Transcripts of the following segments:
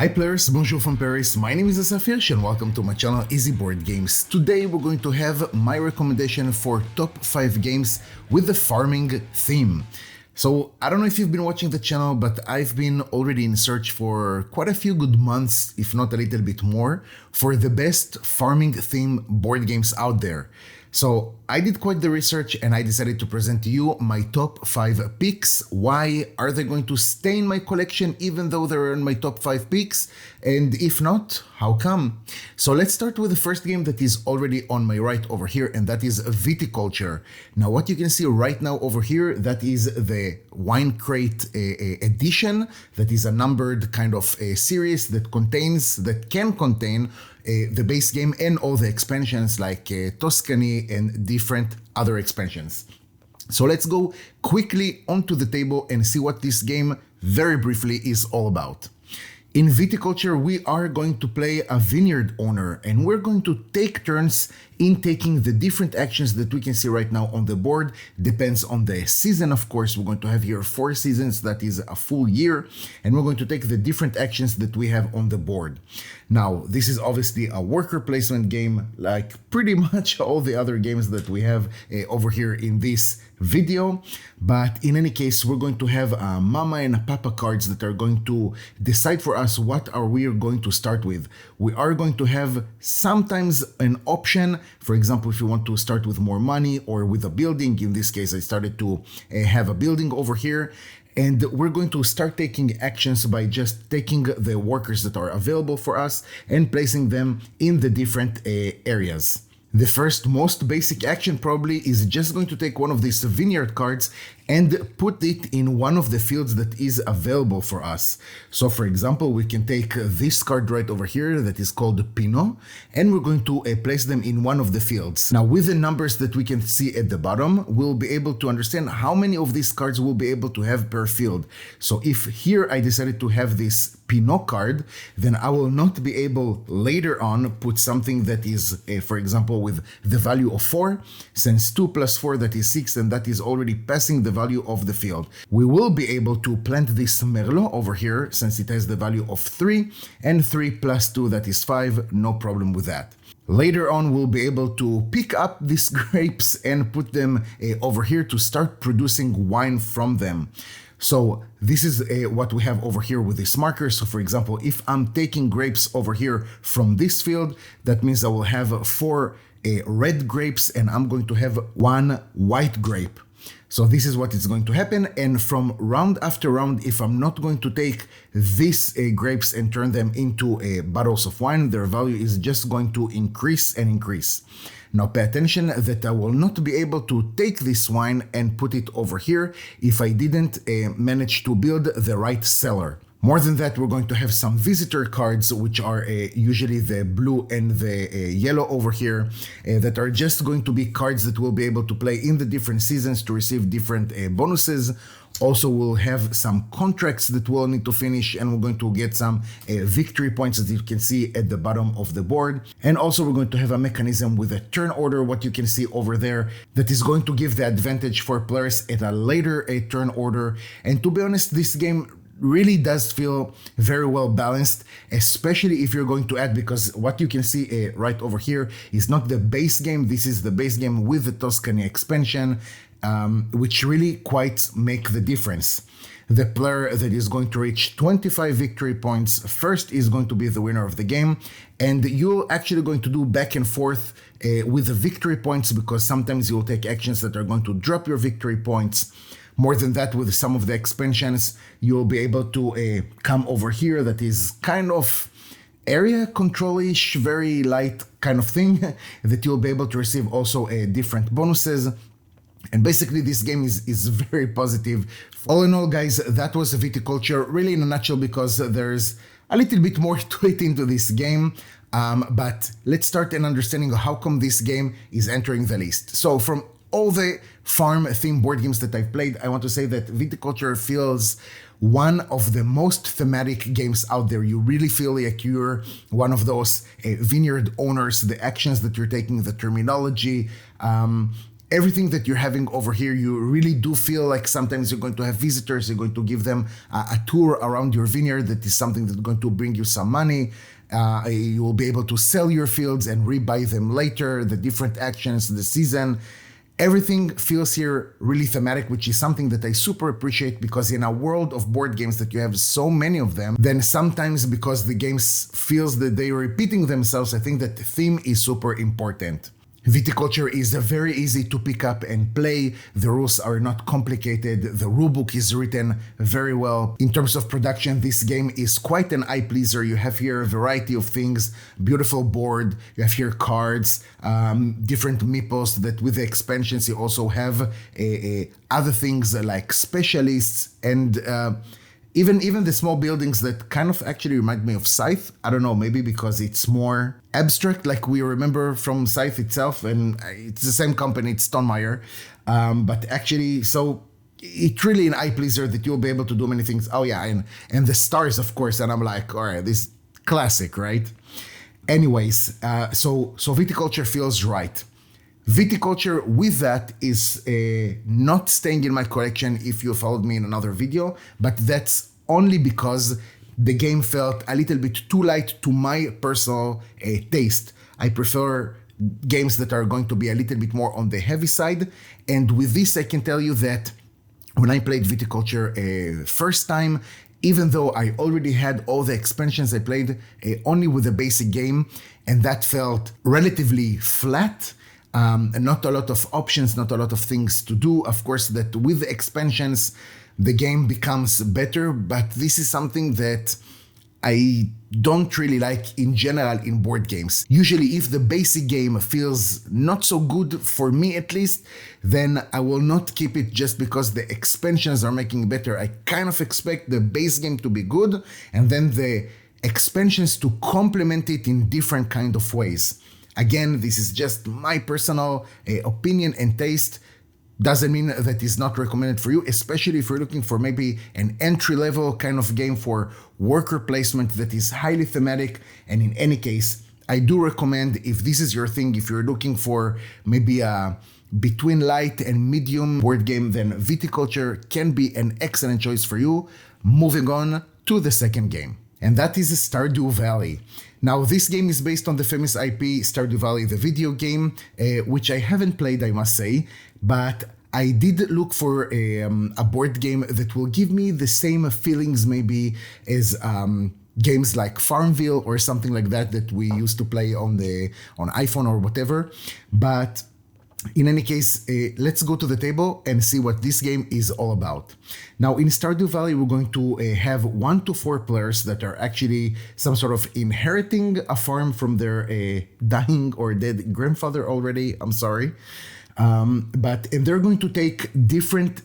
Hi players, bonjour from Paris, my name is Asaf and welcome to my channel Easy Board Games. Today we're going to have my recommendation for top 5 games with the farming theme. So I don't know if you've been watching the channel, but I've been already in search for quite a few good months, if not a little bit more, for the best farming theme board games out there. So I did quite the research and I decided to present to you my top 5 picks. Why are they going to stay in my collection even though they're in my top 5 picks? And if not, how come? So let's start with the first game that is already on my right over here, and that is Viticulture. Now what you can see right now over here, that is the wine crate edition. That is a numbered kind of a series that can contain the base game and all the expansions like Tuscany and different other expansions. So let's go quickly onto the table and see what this game very briefly is all about. In Viticulture, we are going to play a vineyard owner and we're going to take turns in taking the different actions that we can see right now on the board. Depends on the season, of course. We're going to have here 4 seasons, that is a full year, and we're going to take the different actions that we have on the board. Now, this is obviously a worker placement game, like pretty much all the other games that we have over here in this video. But in any case, we're going to have a mama and a papa cards that are going to decide for us what are we going to start with. We are going to have sometimes an option. For example, if you want to start with more money or with a building, in this case, I started to have a building over here. And we're going to start taking actions by just taking the workers that are available for us and placing them in the different areas. The first most basic action probably is just going to take one of these vineyard cards and put it in one of the fields that is available for us. So for example, we can take this card right over here that is called Pinot, and we're going to place them in one of the fields. Now with the numbers that we can see at the bottom, we'll be able to understand how many of these cards we'll be able to have per field. So if here I decided to have this Pinot card, then I will not be able later on put something that is, for example, with the value of 4, since 2 plus 4 that is 6, and that is already passing the value of the field. We will be able to plant this Merlot over here since it has the value of 3, and 3 plus 2 that is 5, no problem with that. Later on, we'll be able to pick up these grapes and put them over here to start producing wine from them. So this is what we have over here with this marker. So for example, if I'm taking grapes over here from this field, that means I will have 4 red grapes and I'm going to have 1 white grape. So this is what is going to happen, and from round after round, if I'm not going to take these grapes and turn them into bottles of wine, their value is just going to increase and increase. Now pay attention that I will not be able to take this wine and put it over here if I didn't manage to build the right cellar. More than that, we're going to have some visitor cards, which are usually the blue and the yellow over here, that are just going to be cards that we'll be able to play in the different seasons to receive different bonuses. Also, we'll have some contracts that we'll need to finish, and we're going to get some victory points, as you can see at the bottom of the board. And also, we're going to have a mechanism with a turn order, what you can see over there, that is going to give the advantage for players at a later turn order. And to be honest, this game really does feel very well balanced, especially if you're going to add, because what you can see right over here is not the base game. This is the base game with the Tuscany expansion, which really quite make the difference. The player that is going to reach 25 victory points first is going to be the winner of the game, and you're actually going to do back and forth with the victory points, because sometimes you'll take actions that are going to drop your victory points. More than that, with some of the expansions, you'll be able to come over here. That is kind of area control-ish, very light kind of thing that you'll be able to receive also different bonuses. And basically this game is very positive. All in all, guys, that was Viticulture, really in a nutshell, because there's a little bit more to it into this game. But let's start an understanding of how come this game is entering the list. So from all the farm theme board games that I've played, I want to say that Viticulture feels one of the most thematic games out there. You really feel like you're one of those vineyard owners, the actions that you're taking, the terminology. everything that you're having over here, you really do feel like sometimes you're going to have visitors, you're going to give them a tour around your vineyard. That is something that's going to bring you some money. You will be able to sell your fields and rebuy them later, the different actions, the season. Everything feels here really thematic, which is something that I super appreciate, because in a world of board games that you have so many of them, then sometimes because the games feels that they're repeating themselves, I think that the theme is super important. Viticulture is very easy to pick up and play. The rules are not complicated. The rulebook is written very well. In terms of production, this game is quite an eye pleaser. You have here a variety of things, beautiful board. You have here cards, different meeples that with the expansions you also have other things like specialists and even the small buildings that kind of actually remind me of Scythe. I don't know, maybe because it's more abstract, like we remember from Scythe itself, and it's the same company, it's Stonemeyer. But actually, so it's really an eye pleaser that you'll be able to do many things. Oh yeah, and the stars, of course. And I'm like, all right, this is classic, right? Anyways, so Viticulture feels right. Viticulture with that is not staying in my collection if you followed me in another video, but that's only because the game felt a little bit too light to my personal taste. I prefer games that are going to be a little bit more on the heavy side, and with this I can tell you that when I played Viticulture first time, even though I already had all the expansions, I played only with the basic game, and that felt relatively flat. Not a lot of options, not a lot of things to do. Of course, that with the expansions, the game becomes better, but this is something that I don't really like in general in board games. Usually, if the basic game feels not so good, for me at least, then I will not keep it just because the expansions are making it better. I kind of expect the base game to be good, and then the expansions to complement it in different kind of ways. Again, this is just my personal opinion and taste. Doesn't mean that it's not recommended for you, especially if you're looking for maybe an entry-level kind of game for worker placement that is highly thematic. And in any case, I do recommend, if this is your thing, if you're looking for maybe a between light and medium board game, then Viticulture can be an excellent choice for you. Moving on to the second game, and that is Stardew Valley. Now, this game is based on the famous IP Stardew Valley, the video game, which I haven't played, I must say, but I did look for a board game that will give me the same feelings maybe as games like Farmville or something like that that we used to play on iPhone or whatever. But in any case, let's go to the table and see what this game is all about. Now, in Stardew Valley, we're going to have 1 to 4 players that are actually some sort of inheriting a farm from their dying or dead grandfather already. I'm sorry. And they're going to take different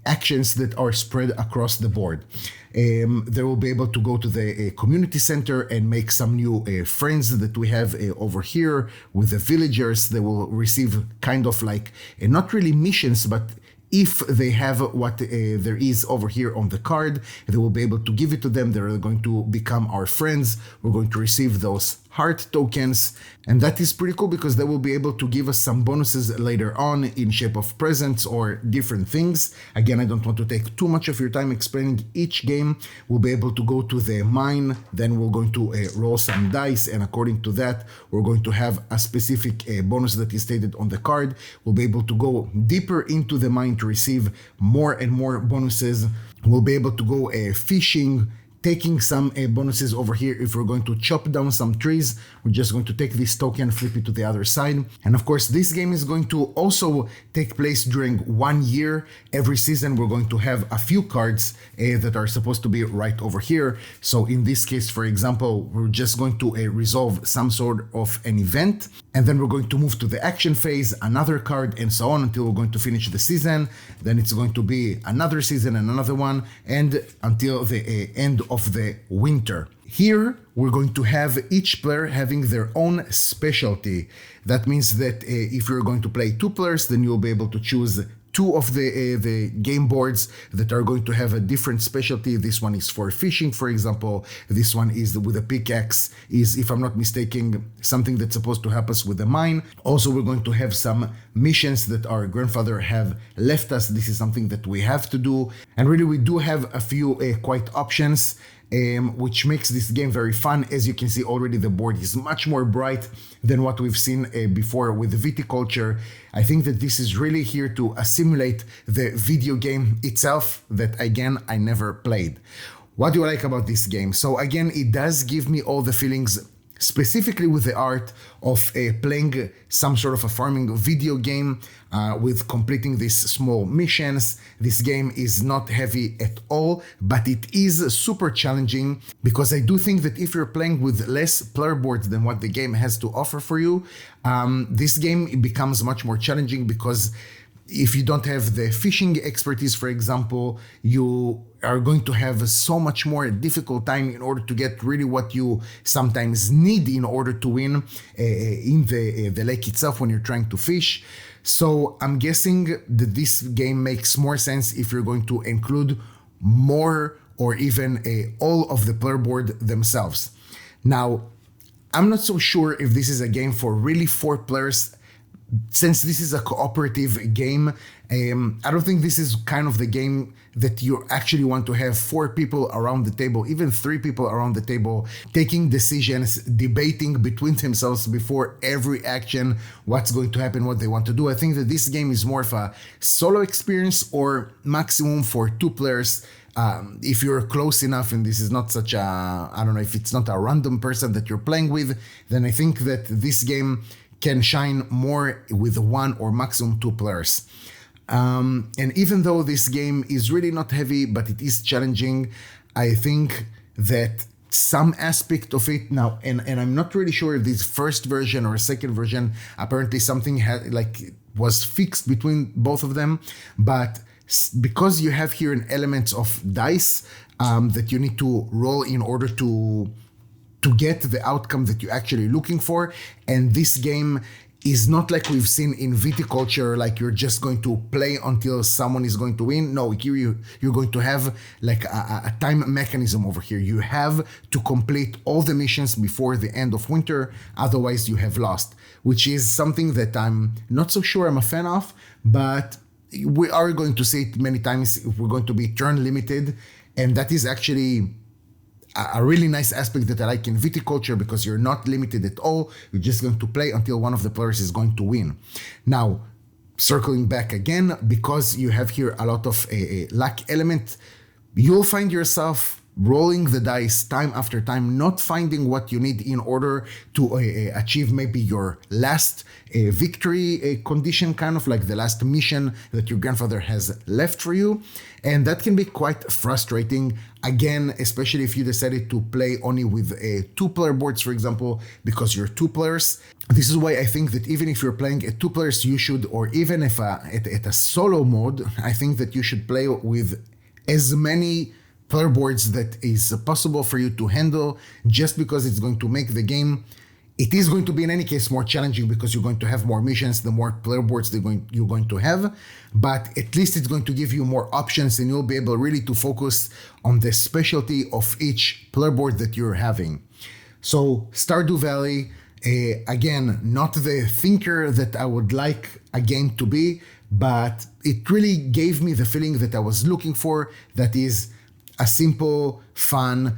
actions that are spread across the board. They will be able to go to the community center and make some new friends that we have over here with the villagers. They will receive kind of like not really missions, but if they have what there is over here on the card, they will be able to give it to them. They're going to become our friends. We're going to receive those heart tokens, and that is pretty cool because they will be able to give us some bonuses later on in shape of presents or different things. Again, I don't want to take too much of your time explaining each game. We'll be able to go to the mine, then we're going to roll some dice, and according to that, we're going to have a specific bonus that is stated on the card. We'll be able to go deeper into the mine to receive more and more bonuses. We'll be able to go fishing, taking some bonuses over here. If we're going to chop down some trees, we're just going to take this token, flip it to the other side. And of course, this game is going to also take place during 1 year. Every season, we're going to have a few cards that are supposed to be right over here. So in this case, for example, we're just going to resolve some sort of an event. And then we're going to move to the action phase, another card, and so on until we're going to finish the season. Then it's going to be another season and another one, and until the end of the winter. Here, we're going to have each player having their own specialty. That means that if you're going to play 2 players, then you'll be able to choose two of the game boards that are going to have a different specialty. This one is for fishing, for example. This one is with a pickaxe, is, if I'm not mistaken, something that's supposed to help us with the mine. Also, we're going to have some missions that our grandfather have left us. This is something that we have to do. And really, we do have a few quite options, which makes this game very fun. As you can see already, the board is much more bright than what we've seen before with the Viticulture. I think that this is really here to simulate the video game itself that, again, I never played. What do I like about this game? So again, it does give me all the feelings, specifically with the art of playing some sort of a farming video game with completing these small missions. This game is not heavy at all, but it is super challenging, because I do think that if you're playing with less player boards than what the game has to offer for you, this game becomes much more challenging, because if you don't have the fishing expertise, for example, you are going to have so much more difficult time in order to get really what you sometimes need in order to win in the lake itself when you're trying to fish. So I'm guessing that this game makes more sense if you're going to include more or even all of the player board themselves. Now, I'm not so sure if this is a game for really 4 players. Since this is a cooperative game, I don't think this is kind of the game that you actually want to have 4 people around the table, even 3 people around the table, taking decisions, debating between themselves before every action, what's going to happen, what they want to do. I think that this game is more of a solo experience, or maximum for 2 players. If you're close enough, and this is not such a, I don't know, if it's not a random person that you're playing with, then I think that this game can shine more with 1 or maximum 2 players. And even though this game is really not heavy, but it is challenging, I think that some aspect of it now, and I'm not really sure if this first version or second version, apparently something was fixed between both of them, but because you have here an element of dice that you need to roll in order to get the outcome that you're actually looking for. And this game is not like we've seen in Viticulture, like you're just going to play until someone is going to win. No, here you're going to have like a time mechanism over here. You have to complete all the missions before the end of winter, otherwise you have lost, which is something that I'm not so sure I'm a fan of, but we are going to see it many times if we're going to be turn limited. And that is actually a really nice aspect that I like in Viticulture, because you're not limited at all. You're just going to play until one of the players is going to win. Now, circling back again, because you have here a lot of a luck element, you'll find yourself rolling the dice time after time, not finding what you need in order to achieve maybe your last victory condition, kind of like the last mission that your grandfather has left for you. And that can be quite frustrating, again, especially if you decided to play only with 2-player boards, for example, because you're 2 players. This is why I think that even if you're playing 2 players, you should, or even if at a solo mode, I think that you should play with as many player boards that is possible for you to handle, just because it's going to make the game, it is going to be in any case more challenging, because you're going to have more missions, the more player boards you're going to have, but at least it's going to give you more options, and you'll be able really to focus on the specialty of each player board that you're having. So Stardew Valley, again, not the thinker that I would like a game to be, but it really gave me the feeling that I was looking for, that is a simple, fun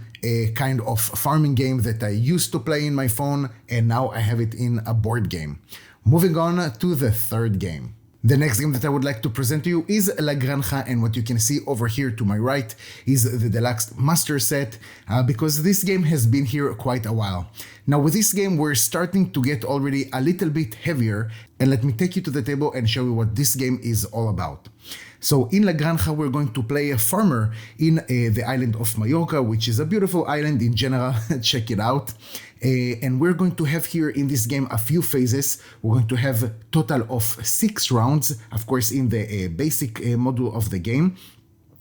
kind of farming game that I used to play in my phone, and now I have it in a board game. Moving on to the third game. The next game that I would like to present to you is La Granja, and what you can see over here to my right is the deluxe master set, because this game has been here quite a while. Now with this game we're starting to get already a little bit heavier, and let me take you to the table and show you what this game is all about. So in La Granja we're going to play a farmer in the island of Mallorca, which is a beautiful island in general. Check it out. And we're going to have here in this game a few phases. We're going to have a total of 6 rounds, of course, in the basic module of the game.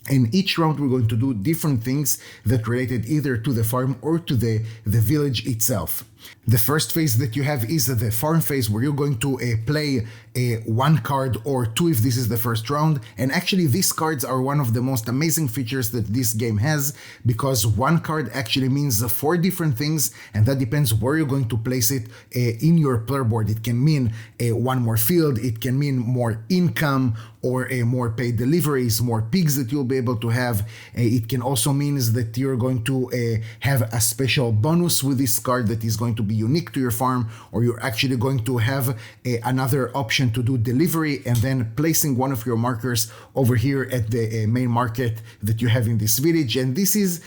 And each round we're going to do different things that related either to the farm or to the village itself. The first phase that you have is the farm phase, where you're going to play one card or two if this is the first round. And actually these cards are one of the most amazing features that this game has, because one card actually means four different things, and that depends where you're going to place it in your player board. It can mean one more field, it can mean more income, or more paid deliveries, more pigs that you'll be able to have. It can also mean that you're going to have a special bonus with this card that is going to be unique to your farm, or you're actually going to have another option to do delivery and then placing one of your markers over here at the main market that you have in this village. And this is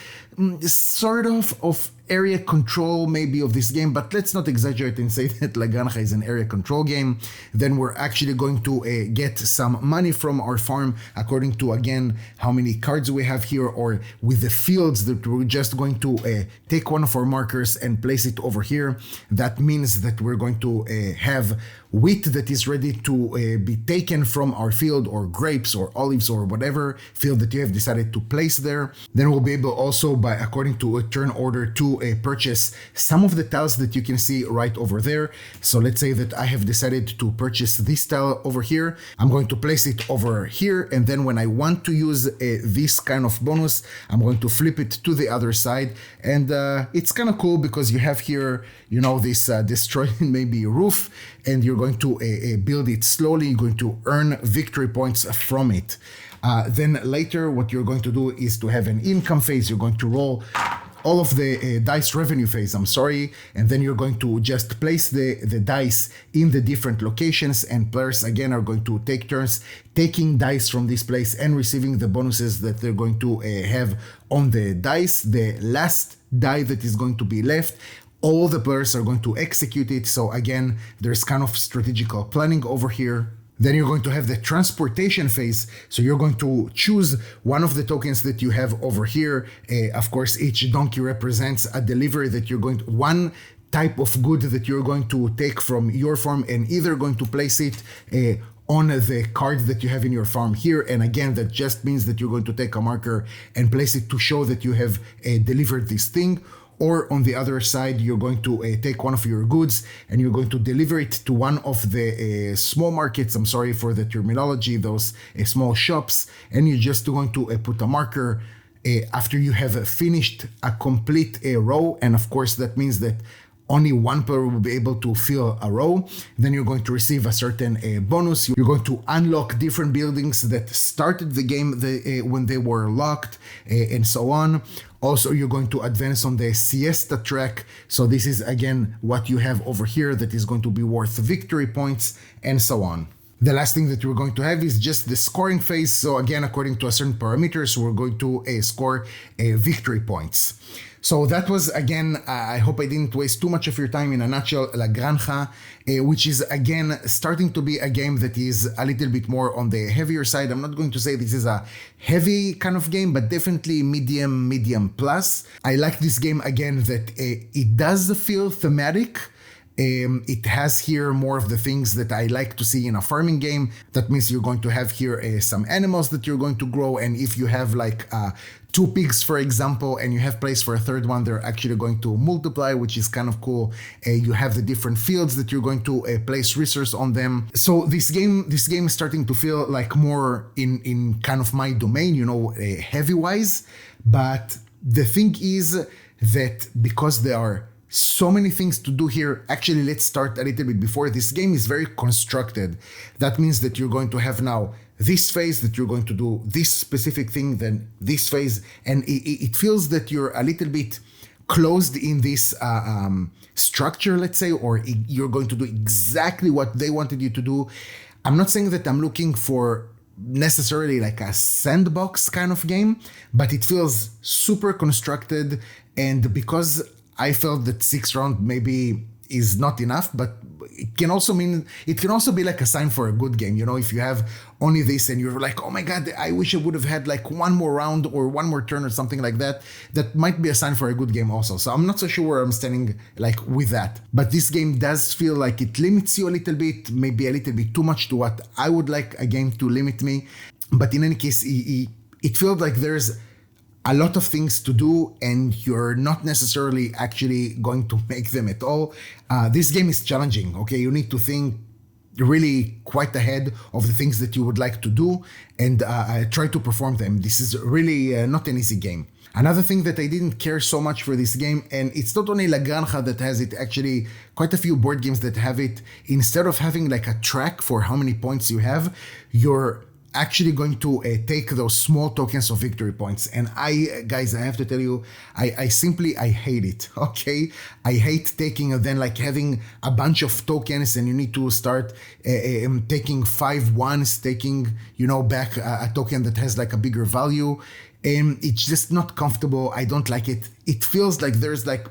sort of area control maybe of this game, but let's not exaggerate and say that La Granja is an area control game. Then we're actually going to get some money from our farm according to, again, how many cards we have here, or with the fields that we're just going to take one of our markers and place it over here. That means that we're going to have wheat that is ready to be taken from our field, or grapes or olives or whatever field that you have decided to place there. Then we'll be able also, by according to a turn order, to purchase some of the tiles that you can see right over there. So let's say that I have decided to purchase this tile over here. I'm going to place it over here, and then when I want to use this kind of bonus, I'm going to flip it to the other side. And it's kind of cool because you have here, you know, this destroyed maybe roof, and you're going to build it slowly. You're going to earn victory points from it. Then later what you're going to do is to have an income phase. You're going to roll all of the dice revenue phase, and then you're going to just place the dice in the different locations, and players again are going to take turns taking dice from this place and receiving the bonuses that they're going to have on the dice. The last die that is going to be left, all the players are going to execute it. So again, there's kind of strategical planning over here. Then you're going to have the transportation phase. So you're going to choose one of the tokens that you have over here. Of course, each donkey represents a delivery that you're going to, one type of good that you're going to take from your farm, and either going to place it on the card that you have in your farm here. And again, that just means that you're going to take a marker and place it to show that you have delivered this thing. Or on the other side, you're going to take one of your goods and you're going to deliver it to one of the small markets. I'm sorry for the terminology, those small shops. And you're just going to put a marker after you have finished a complete row. And of course, that means that only one player will be able to fill a row. Then you're going to receive a certain bonus. You're going to unlock different buildings that started the game when they were locked, and so on. Also, you're going to advance on the siesta track. So this is again what you have over here that is going to be worth victory points, and so on. The last thing that we're going to have is just the scoring phase. So again, according to a certain parameters, we're going to score victory points. So that was, again, I hope I didn't waste too much of your time. In a nutshell, La Granja, which is, again, starting to be a game that is a little bit more on the heavier side. I'm not going to say this is a heavy kind of game, but definitely medium plus. I like this game, again, that it does feel thematic. It has here more of the things that I like to see in a farming game. That means you're going to have here some animals that you're going to grow, and if you have like 2 pigs, for example, and you have place for a third one, they're actually going to multiply, which is kind of cool. You have the different fields that you're going to place resource on them. So this game is starting to feel like more in kind of my domain, you know, heavy wise. But the thing is that because there are so many things to do here. Actually, let's start a little bit before. This game is very constructed. That means that you're going to have now this phase that you're going to do this specific thing, then this phase, and it feels that you're a little bit closed in this structure, let's say, or you're going to do exactly what they wanted you to do. I'm not saying that I'm looking for necessarily like a sandbox kind of game, but it feels super constructed. And because I felt that 6 rounds maybe is not enough, but it can also be like a sign for a good game. You know, if you have only this and you're like, oh my God, I wish I would have had like one more round or one more turn or something like that, that might be a sign for a good game also. So I'm not so sure where I'm standing like with that. But this game does feel like it limits you a little bit, maybe a little bit too much to what I would like a game to limit me. But in any case, it feels like there's a lot of things to do and you're not necessarily actually going to make them at all. This game is challenging, okay? You need to think really quite ahead of the things that you would like to do and try to perform them. This is really not an easy game. Another thing that I didn't care so much for this game, and it's not only La Granja that has it, actually quite a few board games that have it, instead of having like a track for how many points you have, you're actually going to take those small tokens of victory points. And guys, I have to tell you, I hate it, okay? I hate taking and then like having a bunch of tokens and you need to start taking 5 ones, taking, back a token that has like a bigger value. And it's just not comfortable. I don't like it. It feels like there's like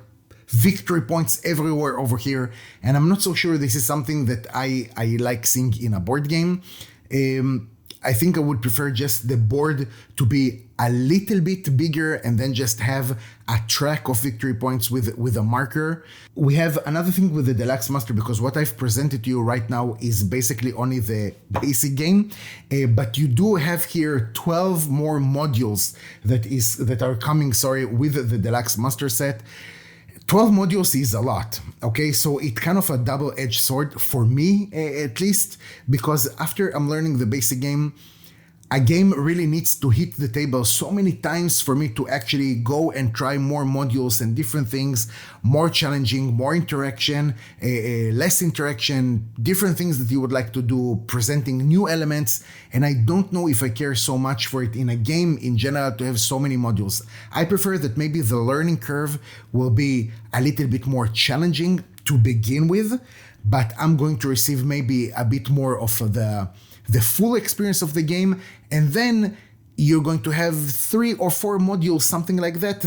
victory points everywhere over here. And I'm not so sure this is something that I like seeing in a board game. I think I would prefer just the board to be a little bit bigger and then just have a track of victory points with a marker. We have another thing with the Deluxe Master, because what I've presented to you right now is basically only the basic game, but you do have here 12 more modules that are coming, with the Deluxe Master set. 12 modules is a lot, okay? So it's kind of a double-edged sword for me, at least, because after I'm learning the basic game, a game really needs to hit the table so many times for me to actually go and try more modules and different things, more challenging, more interaction, less interaction, different things that you would like to do, presenting new elements. And I don't know if I care so much for it in a game in general to have so many modules. I prefer that maybe the learning curve will be a little bit more challenging to begin with, but I'm going to receive maybe a bit more of the full experience of the game, and then you're going to have 3 or 4 modules, something like that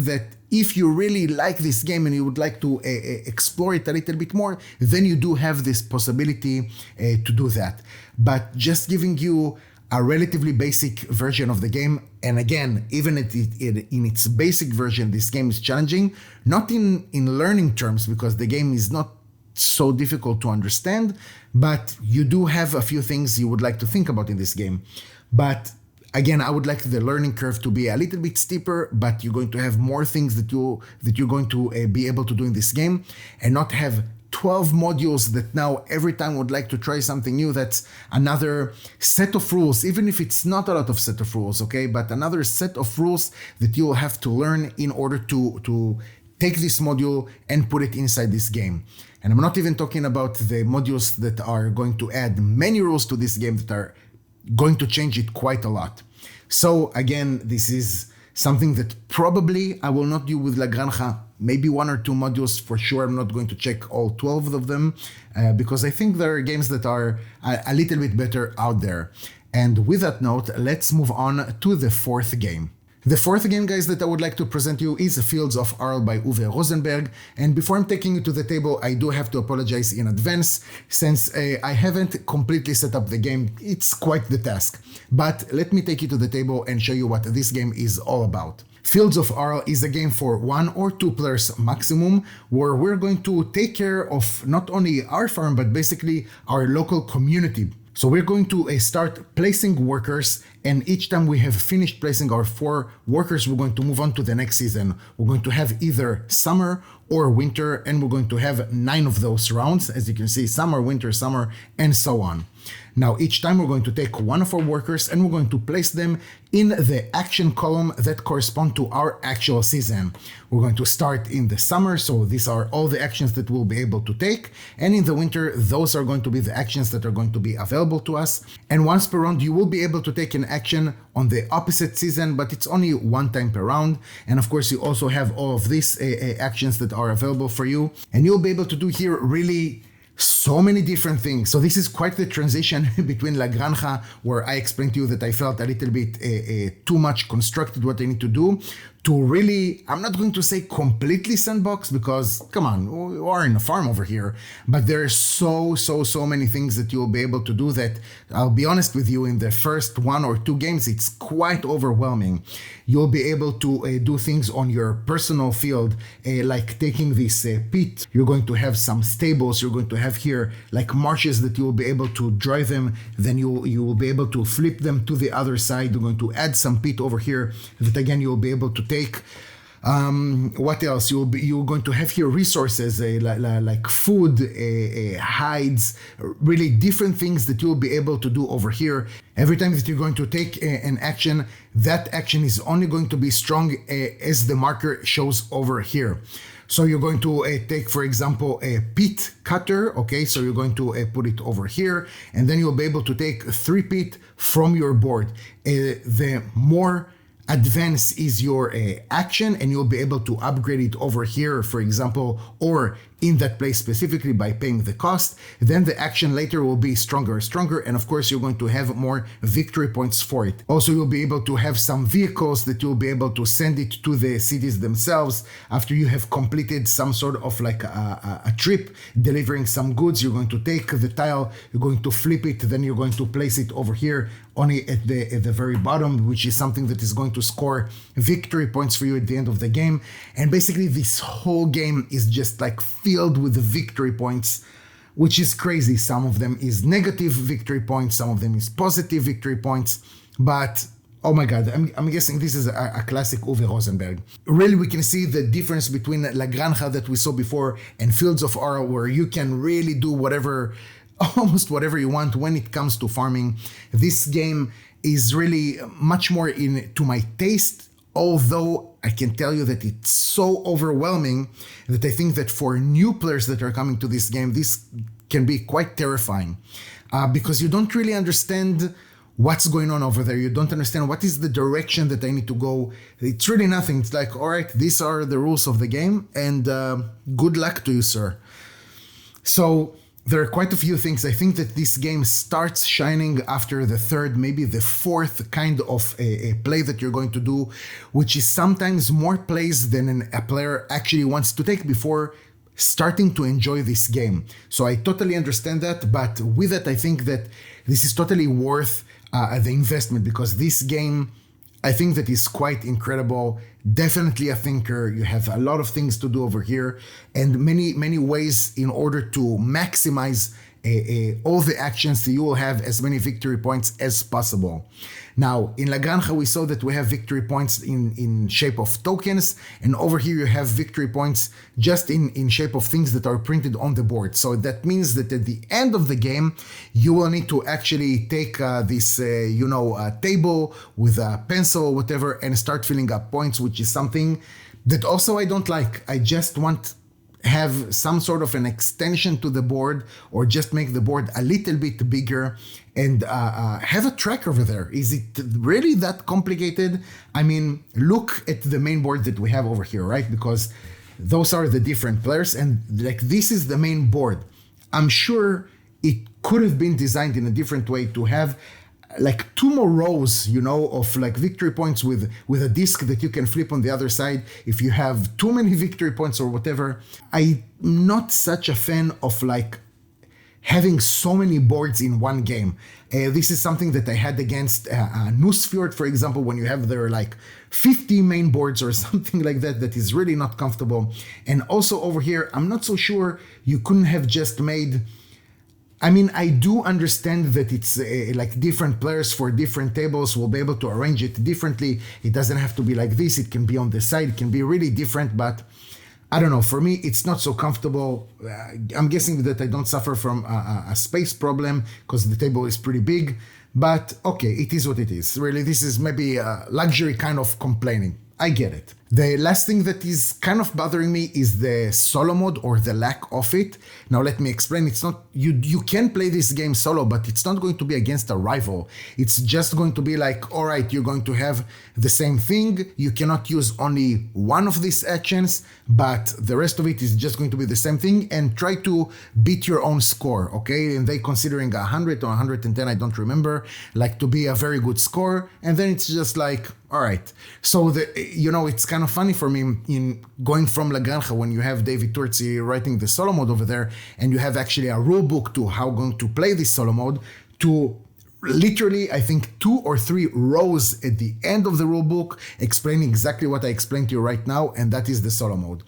if you really like this game and you would like to explore it a little bit more, then you do have this possibility to do that. But just giving you a relatively basic version of the game, and again, even in its basic version, this game is challenging, not in learning terms, because the game is not so difficult to understand, but you do have a few things you would like to think about in this game. But again, I would like the learning curve to be a little bit steeper, but you're going to have more things that you're going to be able to do in this game, and not have 12 modules that now every time would like to try something new. That's another set of rules, even if it's not a lot of set of rules, okay? But another set of rules that you'll have to learn in order to take this module and put it inside this game. And I'm not even talking about the modules that are going to add many rules to this game that are going to change it quite a lot. So again, this is something that probably I will not do with La Granja. Maybe 1 or 2 modules for sure. I'm not going to check all 12 of them because I think there are games that are a little bit better out there. And with that note, let's move on to the 4th game. The 4th game, guys, that I would like to present you is Fields of Arle by Uwe Rosenberg. And before I'm taking you to the table, I do have to apologize in advance, since I haven't completely set up the game. It's quite the task. But let me take you to the table and show you what this game is all about. Fields of Arle is a game for 1 or 2 players maximum, where we're going to take care of not only our farm, but basically our local community. So we're going to start placing workers, and each time we have finished placing our 4 workers, we're going to move on to the next season. We're going to have either summer or winter, and we're going to have 9 of those rounds. As you can see, summer, winter, summer, and so on. Now, each time we're going to take one of our workers and we're going to place them in the action column that correspond to our actual season. We're going to start in the summer, so these are all the actions that we'll be able to take. And in the winter, those are going to be the actions that are going to be available to us. And once per round, you will be able to take an action on the opposite season, but it's only 1 time per round. And of course, you also have all of these actions that are available for you. And you'll be able to do here really so many different things. So this is quite the transition between La Granja, where I explained to you that I felt a little bit too much constructed what I need to do, to really, I'm not going to say completely sandbox, because come on, we are in a farm over here, but there are so many things that you'll be able to do that, I'll be honest with you, in the first 1 or 2 games, it's quite overwhelming. You'll be able to do things on your personal field, like taking this pit. You're going to have some stables. You're going to have here like marshes that you'll be able to dry them. Then you will be able to flip them to the other side. You're going to add some pit over here that again, you'll be able to take. What else? You're going to have here resources like food, hides, really different things that you'll be able to do over here. Every time that you're going to take an action, that action is only going to be strong as the marker shows over here. So you're going to take, for example, a peat cutter, okay? So you're going to put it over here, and then you'll be able to take 3 peat from your board. The more advanced is your action, and you'll be able to upgrade it over here, for example, or in that place specifically by paying the cost. Then the action later will be stronger and stronger, and of course you're going to have more victory points for it. Also, you'll be able to have some vehicles that you'll be able to send it to the cities themselves after you have completed some sort of like a trip delivering some goods. You're going to take the tile, you're going to flip it, then you're going to place it over here only at the very bottom, which is something that is going to score victory points for you at the end of the game. And basically this whole game is just like filled with victory points, which is crazy. Some of them is negative victory points, some of them is positive victory points, but oh my god, I'm guessing this is a classic Uwe Rosenberg. Really, we can see the difference between La Granja that we saw before and Fields of Arle, where you can really do whatever, almost whatever you want when it comes to farming. This game is really much more to my taste, although I can tell you that it's so overwhelming that I think that for new players that are coming to this game, this can be quite terrifying because you don't really understand what's going on over there. You don't understand what is the direction that I need to go. It's really nothing. It's like, all right, these are the rules of the game, and good luck to you, sir. So there are quite a few things. I think that this game starts shining after the third, maybe the fourth kind of a play that you're going to do, which is sometimes more plays than a player actually wants to take before starting to enjoy this game. So I totally understand that, but with it, I think that this is totally worth the investment, because this game, I think that is quite incredible. Definitely a thinker. You have a lot of things to do over here, and many ways in order to maximize all the actions, so you will have as many victory points as possible. Now, in La Granja, we saw that we have victory points in shape of tokens, and over here you have victory points just in shape of things that are printed on the board. So that means that at the end of the game, you will need to actually take this, table with a pencil or whatever and start filling up points, which is something that also I don't like. I just want have some sort of an extension to the board, or just make the board a little bit bigger and have a track over there. Is it really that complicated? I mean, look at the main board that we have over here, right? Because those are the different players, and like this is the main board. I'm sure it could have been designed in a different way to have like 2 more rows, of like victory points with a disc that you can flip on the other side if you have too many victory points or whatever. I'm not such a fan of like having so many boards in one game. This is something that I had against Nusfjord, for example, when you have there like 50 main boards or something like that. That is really not comfortable. And also over here, I'm not so sure you couldn't have just made, I mean, I do understand that it's like different players for different tables will be able to arrange it differently. It doesn't have to be like this. It can be on the side. It can be really different, but I don't know. For me, it's not so comfortable. I'm guessing that I don't suffer from a space problem because the table is pretty big, but okay, it is what it is. Really, this is maybe a luxury kind of complaining. I get it. The last thing that is kind of bothering me is the solo mode, or the lack of it. Now let me explain. It's not, you can play this game solo, but it's not going to be against a rival. It's just going to be like, all right, you're going to have the same thing. You cannot use only one of these actions, but the rest of it is just going to be the same thing, and try to beat your own score, okay? And they considering 100 or 110, I don't remember, like to be a very good score. And then it's just like, all right. So it's kind of funny for me in going from La Granja when you have David Turci writing the solo mode over there, and you have actually a rule book to how going to play this solo mode, to literally, I think 2 or 3 rows at the end of the rule book explaining exactly what I explained to you right now, and that is the solo mode.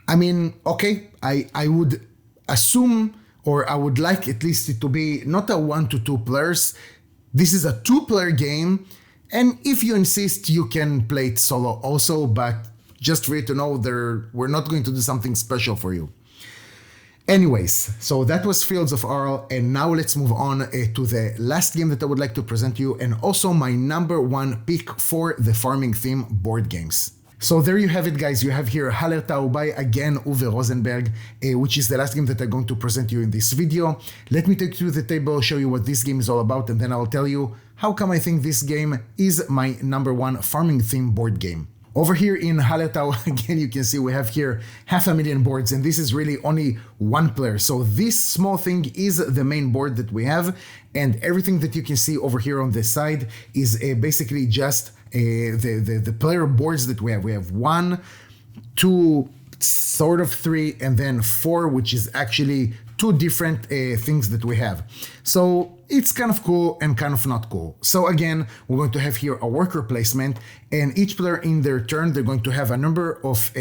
I mean, okay, I would assume, or I would like at least it to be not a 1 to 2 players. This is a 2-player game. And if you insist, you can play it solo also, but just for you to know, we're not going to do something special for you. Anyways, so that was Fields of Arle, and now let's move on to the last game that I would like to present to you, and also my #1 pick for the farming theme board games. So there you have it, guys. You have here Hallertau by, again, Uwe Rosenberg, which is the last game that I'm going to present you in this video. Let me take you to the table, show you what this game is all about, and then I'll tell you how come I think this game is my #1 farming theme board game. Over here in Hallertau, again, you can see we have here 500,000 boards, and this is really only one player. So this small thing is the main board that we have, and everything that you can see over here on the side is basically just the player boards that we have. We have 1, 2, sort of 3, and then 4, which is actually 2 different things that we have. So it's kind of cool and kind of not cool. So again, we're going to have here a worker placement, and each player in their turn, they're going to have a number of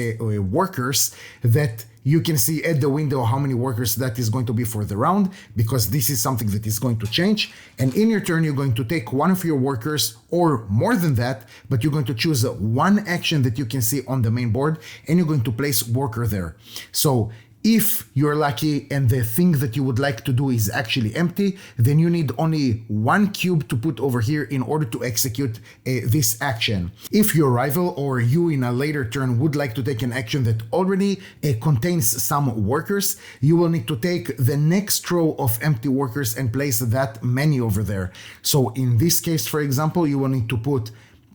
workers that you can see at the window how many workers that is going to be for the round, because this is something that is going to change. And in your turn, you're going to take one of your workers, or more than that, but you're going to choose one action that you can see on the main board, and you're going to place worker there. So if you're lucky and the thing that you would like to do is actually empty, then you need only 1 cube to put over here in order to execute this action. If your rival or you in a later turn would like to take an action that already contains some workers, you will need to take the next row of empty workers and place that many over there. So in this case, for example, you will need to put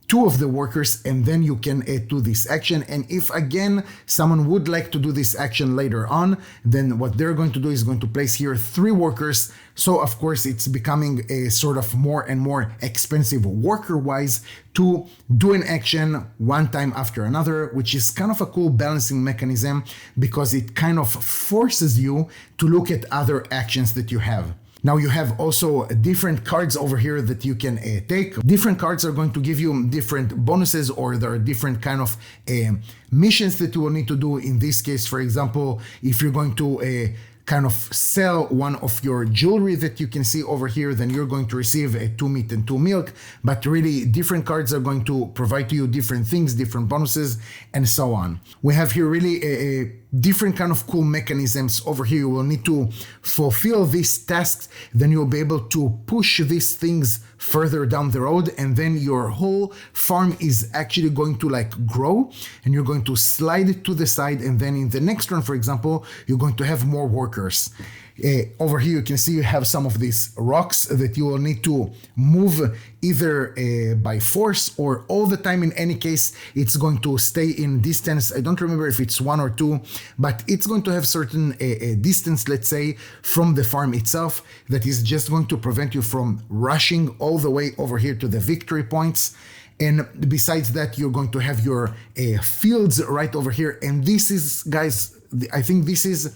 2 of the workers, and then you can do this action. And if again someone would like to do this action later on, then what they're going to do is going to place here 3 workers. So of course it's becoming a sort of more and more expensive worker wise to do an action one time after another, which is kind of a cool balancing mechanism, because it kind of forces you to look at other actions that you have. Now you have also different cards over here that you can take. Different cards are going to give you different bonuses, or there are different kind of missions that you will need to do. In this case, for example, if you're going to kind of sell one of your jewelry that you can see over here, then you're going to receive 2 meat and 2 milk. But really, different cards are going to provide to you different things, different bonuses, and so on. We have here really a different kind of cool mechanisms over here. You will need to fulfill these tasks, then you'll be able to push these things further down the road, and then your whole farm is actually going to like grow, and you're going to slide it to the side, and then in the next run, for example, you're going to have more workers. Over here you can see you have some of these rocks that you will need to move either by force or all the time. In any case, it's going to stay in distance. I don't remember if it's 1 or 2, but it's going to have certain distance, let's say, from the farm itself, that is just going to prevent you from rushing all the way over here to the victory points. And besides that, you're going to have your fields right over here. And this is, guys, I think this is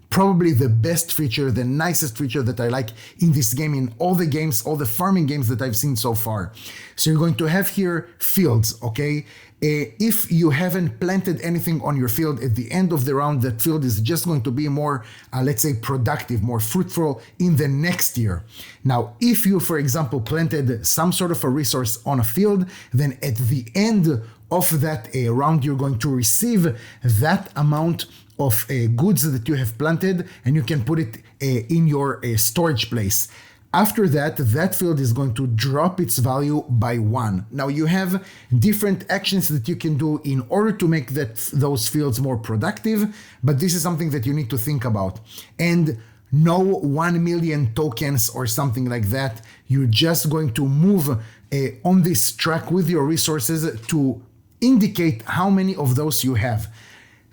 probably the best feature, the nicest feature that I like in this game, in all the games, all the farming games that I've seen so far. So you're going to have here fields, okay? If you haven't planted anything on your field, at the end of the round, that field is just going to be more, let's say, productive, more fruitful in the next year. Now, if you, for example, planted some sort of a resource on a field, then at the end of that round, you're going to receive that amount of goods that you have planted, and you can put it in your storage place. After that, that field is going to drop its value by 1. Now you have different actions that you can do in order to make those fields more productive, but this is something that you need to think about. And no 1 million tokens or something like that. You're just going to move on this track with your resources to indicate how many of those you have.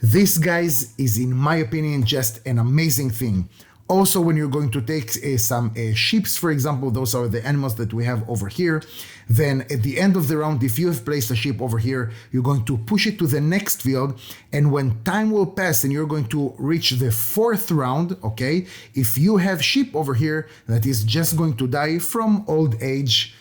This, guys, is, in my opinion, just an amazing thing. Also, when you're going to take some sheep, for example, those are the animals that we have over here, then at the end of the round, if you have placed a sheep over here, you're going to push it to the next field, and when time will pass and you're going to reach the 4th round, okay, if you have sheep over here, that is just going to die from old age,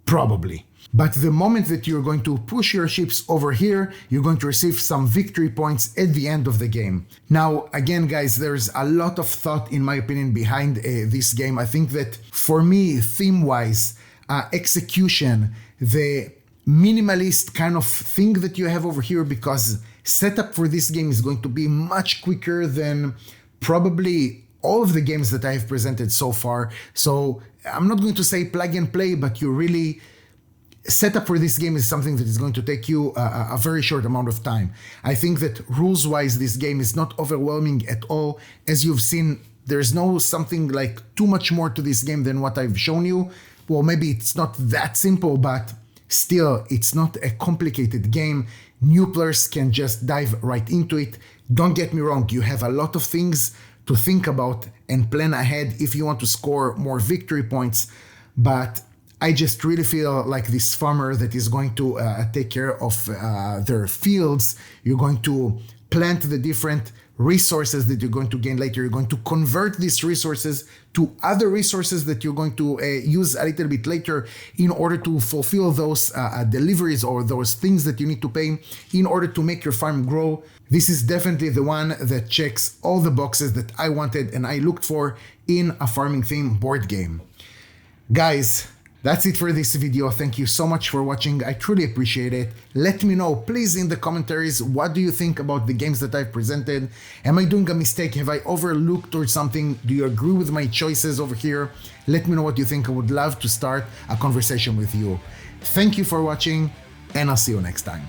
probably. But the moment that you're going to push your ships over here, you're going to receive some victory points at the end of the game. Now, again, guys, there's a lot of thought, in my opinion, behind this game. I think that for me, theme-wise, execution, the minimalist kind of thing that you have over here, because setup for this game is going to be much quicker than probably all of the games that I have presented so far. So I'm not going to say plug and play, but you really setup for this game is something that is going to take you a very short amount of time. I think that rules-wise, this game is not overwhelming at all. As you've seen, there's no something like too much more to this game than what I've shown you. Well, maybe it's not that simple, but still, it's not a complicated game. New players can just dive right into it. Don't get me wrong, you have a lot of things to think about and plan ahead if you want to score more victory points, but I just really feel like this farmer that is going to take care of their fields. You're going to plant the different resources that you're going to gain later. You're going to convert these resources to other resources that you're going to use a little bit later in order to fulfill those deliveries or those things that you need to pay in order to make your farm grow. This is definitely the one that checks all the boxes that I wanted and I looked for in a farming theme board game. Guys, that's it for this video. Thank you so much for watching. I truly appreciate it. Let me know, please, in the commentaries, what do you think about the games that I've presented? Am I doing a mistake? Have I overlooked or something? Do you agree with my choices over here? Let me know what you think. I would love to start a conversation with you. Thank you for watching, and I'll see you next time.